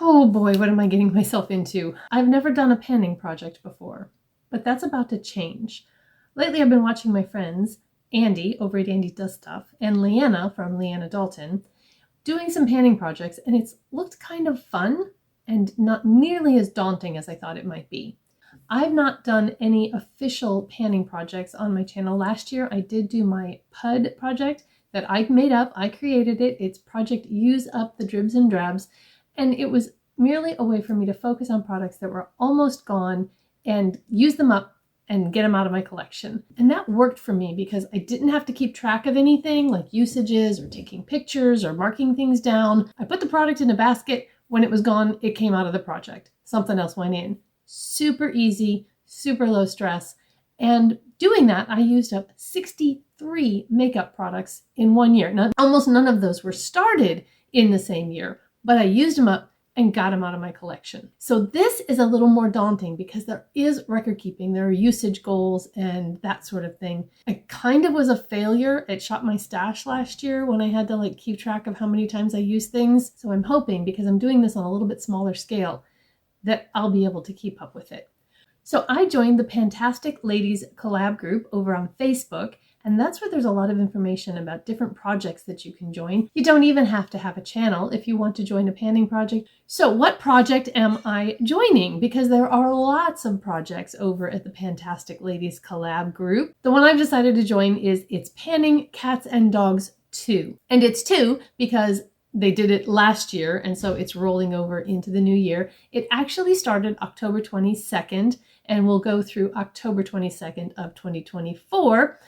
Oh boy, what am I getting myself into? I've never done a panning project before, but that's about to change. Lately I've been watching my friends, Andy over at Andy Does Stuff, and Leanna from Leanna Dalton, doing some panning projects, and it's looked kind of fun and not nearly as daunting as I thought it might be. I've not done any official panning projects on my channel. Last year I did do my PUD project that I made up. I created it. It's Project Use Up the Dribs and Drabs. And it was merely a way for me to focus on products that were almost gone and use them up and get them out of my collection. And that worked for me because I didn't have to keep track of anything like usages or taking pictures or marking things down. I put the product in a basket. When it was gone, it came out of the project. Something else went in. Super easy, super low stress. And doing that, I used up 63 makeup products in 1 year. Now, almost none of those were started in the same year, but I used them up and got them out of my collection. So this is a little more daunting because there is record keeping, there are usage goals and that sort of thing. I kind of was a failure at Shop My Stash last year when I had to like keep track of how many times I use things. So I'm hoping, because I'm doing this on a little bit smaller scale, that I'll be able to keep up with it. So I joined the Fantastic Ladies collab group over on Facebook, and that's where there's a lot of information about different projects that you can join. You don't even have to have a channel if you want to join a panning project. So what project am I joining? Because there are lots of projects over at the Fantastic Ladies collab group. The one I've decided to join is It's Panning Cats and Dogs 2. And it's 2 because they did it last year, and so it's rolling over into the new year. It actually started October 22nd and will go through October 22nd of 2024.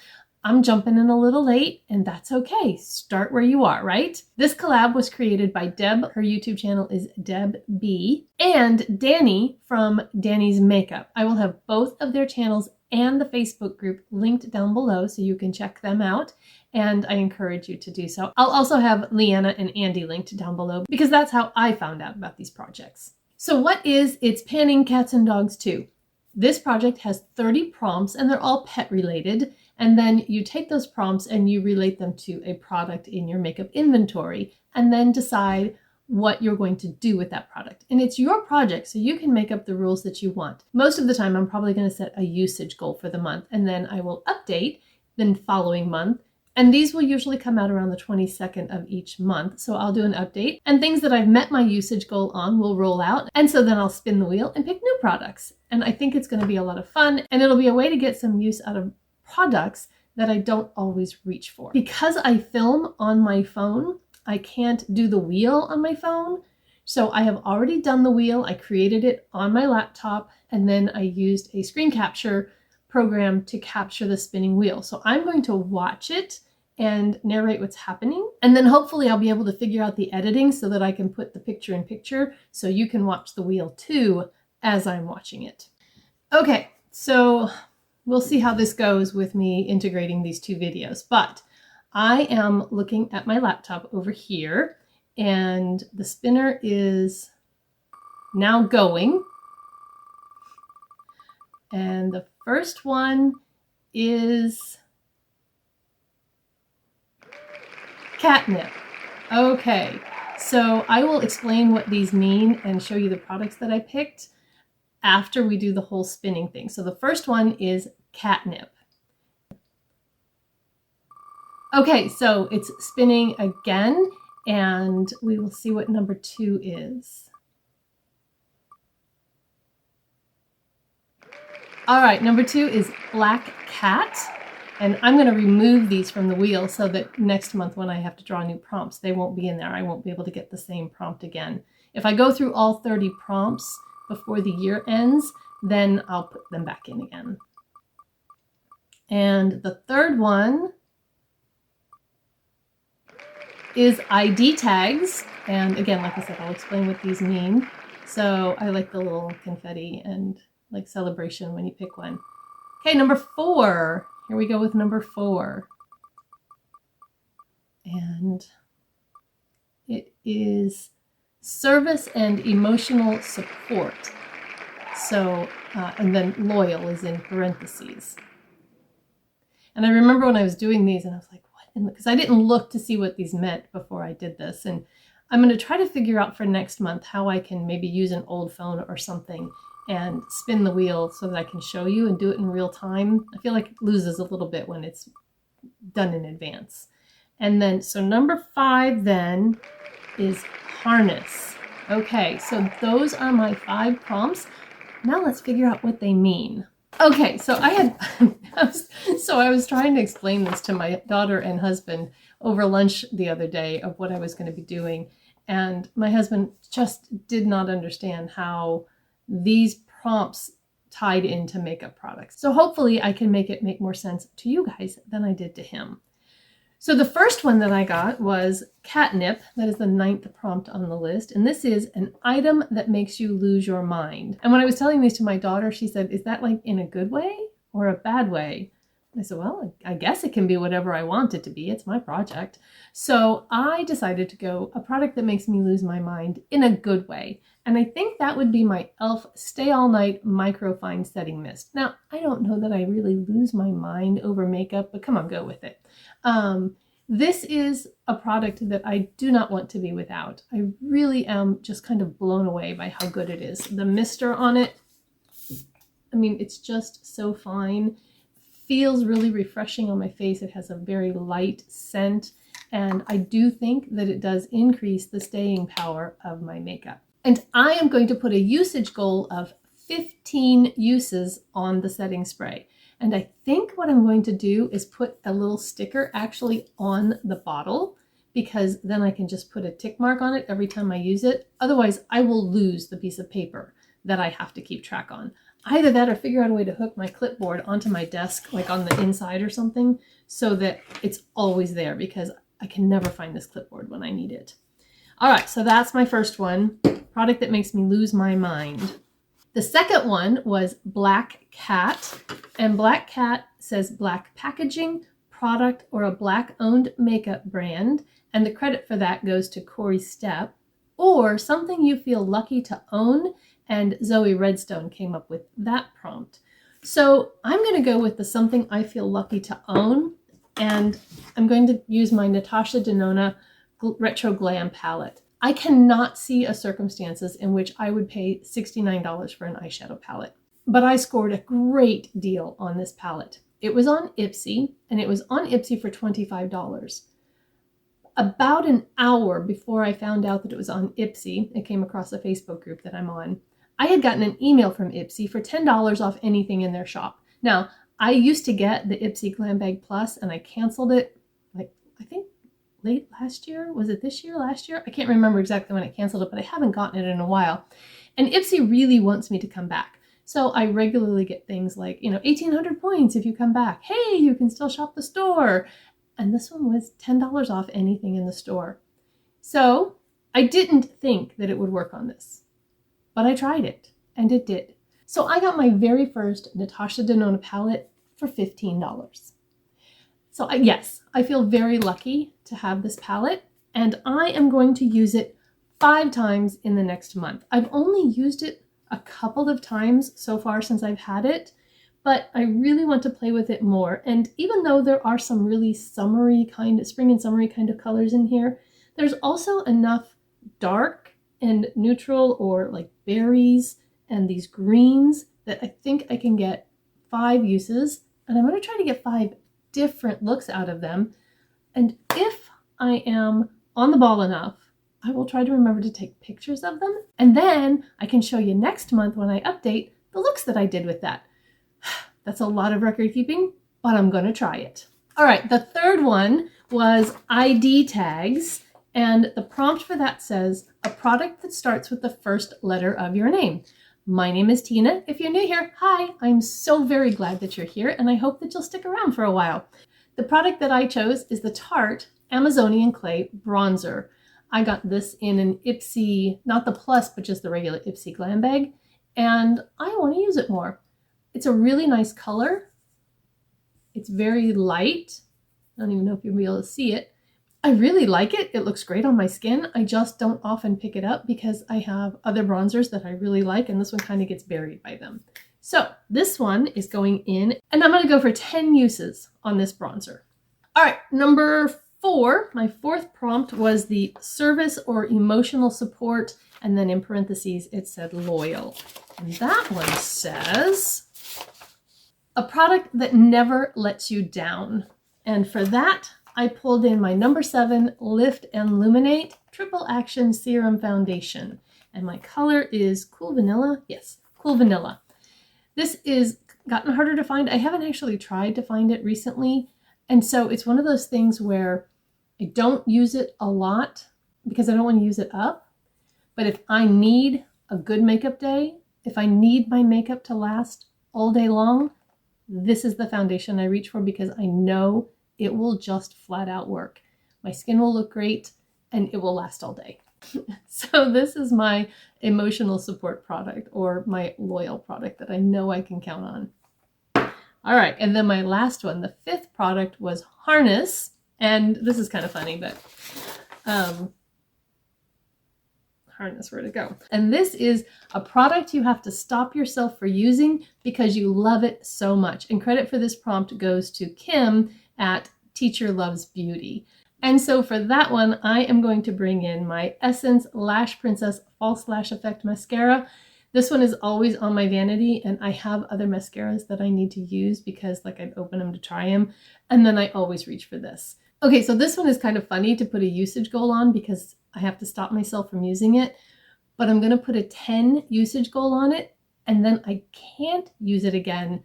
I'm jumping in a little late, and that's okay. Start where you are, right? This collab was created by Deb. Her YouTube channel is Deb B, and Danny from Danny's Makeup. I will have both of their channels and the Facebook group linked down below so you can check them out, and I encourage you to do so. I'll also have Leanna and Andy linked down below because that's how I found out about these projects. So what is It's Panning Cats and Dogs 2? This project has 30 prompts and they're all pet related. And then you take those prompts and you relate them to a product in your makeup inventory and then decide what you're going to do with that product. And it's your project, so you can make up the rules that you want. Most of the time, I'm probably going to set a usage goal for the month, and then I will update the following month. And these will usually come out around the 22nd of each month. So I'll do an update, and things that I've met my usage goal on will roll out. And so then I'll spin the wheel and pick new products. And I think it's going to be a lot of fun, and it'll be a way to get some use out of products that I don't always reach for. Because I film on my phone, I can't do the wheel on my phone. So I have already done the wheel. I created it on my laptop, and then I used a screen capture program to capture the spinning wheel. So I'm going to watch it and narrate what's happening. And then hopefully I'll be able to figure out the editing so that I can put the picture in picture so you can watch the wheel too as I'm watching it. Okay, so we'll see how this goes with me integrating these two videos, but I am looking at my laptop over here and the spinner is now going. And the first one is catnip. Okay, so I will explain what these mean and show you the products that I picked after we do the whole spinning thing. So the first one is catnip. Okay, so it's spinning again, and we will see what number 2 is. All right, number 2 is black cat, and I'm going to remove these from the wheel so that next month when I have to draw new prompts, they won't be in there. I won't be able to get the same prompt again. If I go through all 30 prompts before the year ends, then I'll put them back in again. And the third one is ID tags. And again, like I said, I'll explain what these mean. So I like the little confetti and like celebration when you pick one. Okay, number 4. Here we go with number 4. And it is service and emotional support. So, and then loyal is in parentheses. And I remember when I was doing these and I was like, what? Because I didn't look to see what these meant before I did this. And I'm going to try to figure out for next month how I can maybe use an old phone or something and spin the wheel so that I can show you and do it in real time. I feel like it loses a little bit when it's done in advance. And then, so number 5 then is harness. Okay, so those are my 5 prompts. Now let's figure out what they mean. Okay, so I was trying to explain this to my daughter and husband over lunch the other day of what I was going to be doing. And my husband just did not understand how these prompts tied into makeup products. So hopefully I can make it make more sense to you guys than I did to him. So the first one that I got was catnip. That is the 9th prompt on the list. And this is an item that makes you lose your mind. And when I was telling these to my daughter, she said, is that like in a good way or a bad way? I said, well, I guess it can be whatever I want it to be. It's my project. So I decided to go a product that makes me lose my mind in a good way. And I think that would be my e.l.f. Stay All Night Microfine Setting Mist. Now, I don't know that I really lose my mind over makeup, but come on, go with it. This is a product that I do not want to be without. I really am just kind of blown away by how good it is. The mister on it, I mean, it's just so fine. Feels really refreshing on my face. It has a very light scent, and I do think that it does increase the staying power of my makeup. And I am going to put a usage goal of 15 uses on the setting spray. And I think what I'm going to do is put a little sticker actually on the bottle, because then I can just put a tick mark on it every time I use it. Otherwise, I will lose the piece of paper that I have to keep track on. Either that or figure out a way to hook my clipboard onto my desk, like on the inside or something, so that it's always there, because I can never find this clipboard when I need it. All right, so that's my first one, product that makes me lose my mind. The second one was Black Cat, and Black Cat says black packaging, product, or a black-owned makeup brand, and the credit for that goes to Corey Stepp, or something you feel lucky to own, and Zoe Redstone came up with that prompt. So I'm going to go with the something I feel lucky to own, and I'm going to use my Natasha Denona Retro Glam palette. I cannot see a circumstances in which I would pay $69 for an eyeshadow palette, but I scored a great deal on this palette. It was on Ipsy, and it was on Ipsy for $25. About an hour before I found out that it was on Ipsy, it came across a Facebook group that I'm on, I had gotten an email from Ipsy for $10 off anything in their shop. Now, I used to get the Ipsy Glam Bag Plus, and I canceled it, like, I think late last year. Was it this year, last year? I can't remember exactly when I canceled it, but I haven't gotten it in a while. And Ipsy really wants me to come back. So I regularly get things like, 1,800 points if you come back. Hey, you can still shop the store. And this one was $10 off anything in the store. So I didn't think that it would work on this, but I tried it, and it did. So I got my very first Natasha Denona palette for $15. So yes, I feel very lucky to have this palette, and I am going to use it 5 times in the next month. I've only used it a couple of times so far since I've had it, but I really want to play with it more. And even though there are some really summery spring and summery kind of colors in here, there's also enough dark and neutral, or like berries and these greens, that I think I can get 5 uses, and I'm going to try to get 5 different looks out of them. And if I am on the ball enough, I will try to remember to take pictures of them, and then I can show you next month when I update the looks that I did with that. That's a lot of record keeping, but I'm going to try it. All right, the third one was ID tags, and the prompt for that says a product that starts with the first letter of your name. My name is Tina. If you're new here, hi, I'm so very glad that you're here, and I hope that you'll stick around for a while. The product that I chose is the Tarte Amazonian Clay Bronzer. I got this in an Ipsy, not the Plus, but just the regular Ipsy Glam Bag, and I want to use it more. It's a really nice color. It's very light. I don't even know if you'll be able to see it. I really like it. It looks great on my skin. I just don't often pick it up because I have other bronzers that I really like, and this one kind of gets buried by them. So this one is going in, and I'm going to go for 10 uses on this bronzer. All right, number 4, my 4th prompt was the service or emotional support, and then in parentheses it said loyal. And that one says, a product that never lets you down. And for that, I pulled in my number 7 Lift and Luminate Triple Action Serum Foundation. And my color is Cool Vanilla. Yes, Cool Vanilla. This is gotten harder to find. I haven't actually tried to find it recently. And so it's one of those things where I don't use it a lot because I don't want to use it up. But if I need a good makeup day, if I need my makeup to last all day long, this is the foundation I reach for because I know it will just flat out work. My skin will look great and it will last all day. So this is my emotional support product, or my loyal product that I know I can count on. All right, and then my last one, the 5th product, was Harness. And this is kind of funny, but Harness, where'd it go? And this is a product you have to stop yourself for using because you love it so much. And credit for this prompt goes to Kim at Teacher Loves Beauty. And so for that one, I am going to bring in my Essence Lash Princess False Lash Effect Mascara. This one is always on my vanity, and I have other mascaras that I need to use because like I'd open them to try them, and then I always reach for this. Okay, so this one is kind of funny to put a usage goal on because I have to stop myself from using it, but I'm going to put a 10 usage goal on it, and then I can't use it again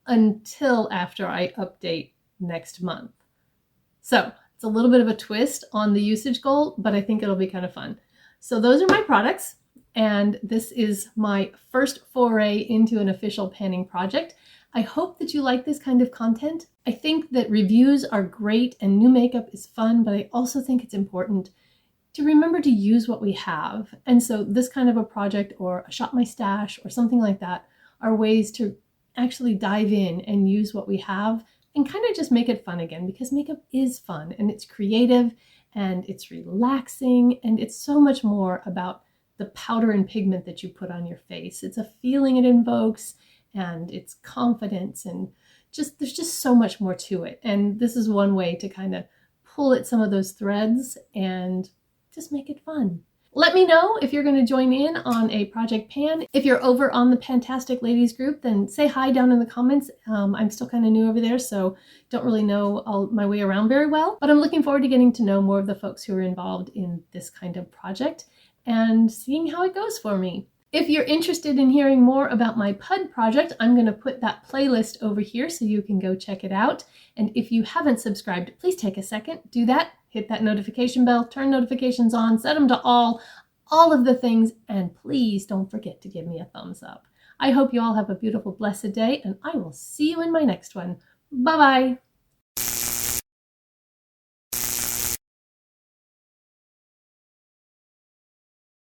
until after I update next month. So it's a little bit of a twist on the usage goal, but I think it'll be kind of fun. So those are my products, and this is my first foray into an official panning project. I hope that you like this kind of content. I think that reviews are great and new makeup is fun, but I also think it's important to remember to use what we have. And so this kind of a project, or a Shop My Stash or something like that, are ways to actually dive in and use what we have and kind of just make it fun again, because makeup is fun and it's creative and it's relaxing, and it's so much more about the powder and pigment that you put on your face. It's a feeling it invokes, and it's confidence, and there's just so much more to it. And this is one way to kind of pull at some of those threads and just make it fun. Let me know if you're going to join in on a project pan. If you're over on the Fantastic Ladies group, then say hi down in the comments. I'm still kind of new over there, so don't really know all my way around very well. But I'm looking forward to getting to know more of the folks who are involved in this kind of project and seeing how it goes for me. If you're interested in hearing more about my PUD project, I'm going to put that playlist over here so you can go check it out. And if you haven't subscribed, please take a second, do that. Hit that notification bell, turn notifications on, set them to all of the things, and please don't forget to give me a thumbs up. I hope you all have a beautiful, blessed day, and I will see you in my next one. Bye-bye.